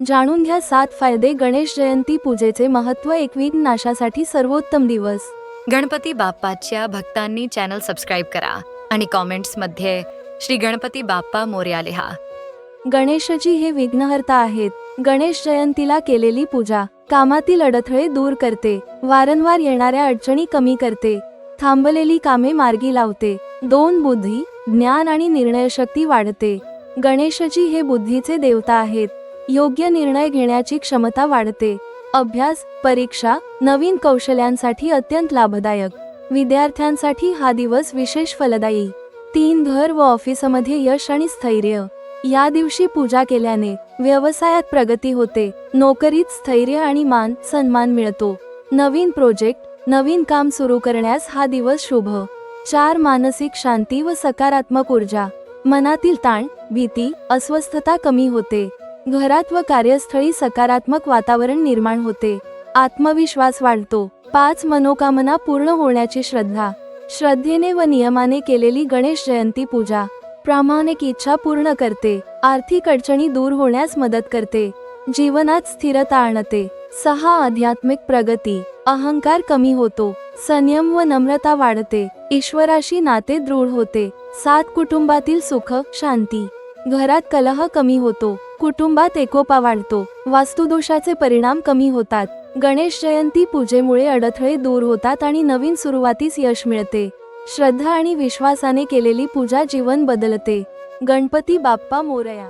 जाणून घ्या 7 फायदे गणेश जयंती पूजेचे महत्त्व. एक विघ्न नाशासाठी सर्वोत्तम दिवस. गणपती बाप्पाच्या भक्तांनी चॅनल सबस्क्राईब करा आणि कॉमेंट्समध्ये श्री गणपती बाप्पा मोरया लिहा. गणेशजी हे विघ्नहर्ता आहेत. गणेश जयंतीला केलेली पूजा कामातील अडथळे दूर करते, वारंवार येणाऱ्या अडचणी कमी करते, थांबलेली कामे मार्गी लावते. 2 बुद्धी, ज्ञान आणि निर्णयशक्ती वाढते. गणेशजी हे बुद्धीचे देवता आहेत. योग्य निर्णय घेण्याची क्षमता वाढते. अभ्यास, परीक्षा, नवीन कौशल्यांसाठी अत्यंत लाभदायक. विद्यार्थ्यांसाठी हा दिवस विशेष फलदायी. 3 घर व ऑफिसमध्ये यश आणि स्थैर्य. या दिवशी पूजा केल्याने व्यवसायात प्रगती होते, नोकरीत स्थैर्य आणि मान सन्मान मिळतो. नवीन प्रोजेक्ट, नवीन काम सुरू करण्यास हा दिवस शुभ. 4 मानसिक शांती व सकारात्मक ऊर्जा. मनातील ताण, भीती, अस्वस्थता कमी होते. घरात व कार्यस्थळी सकारात्मक वातावरण निर्माण होते. आत्मविश्वास वाढतो. 5 मनोकामना पूर्ण होण्याची श्रद्धा. श्रद्धेने व नियमाने केलेली गणेश जयंती पूजा प्रामाणिक इच्छा पूर्ण करते. आर्थिक अडचणी दूर होण्यास मदत करते. जीवनात स्थिरता आणते. 6 आध्यात्मिक प्रगती. अहंकार कमी होतो. संयम व नम्रता वाढते. ईश्वराशी नाते दृढ होते. 7 कुटुंबातील सुख, शांती. घरात कलह कमी होतो. कुटुंबात एकोपा वाढतो. वास्तुदोषाचे परिणाम कमी होतात. गणेश जयंती पूजेमुळे अडथळे दूर होतात आणि नवीन सुरुवातीस यश मिळते. श्रद्धा आणि विश्वासाने केलेली पूजा जीवन बदलते. गणपती बाप्पा मोरया.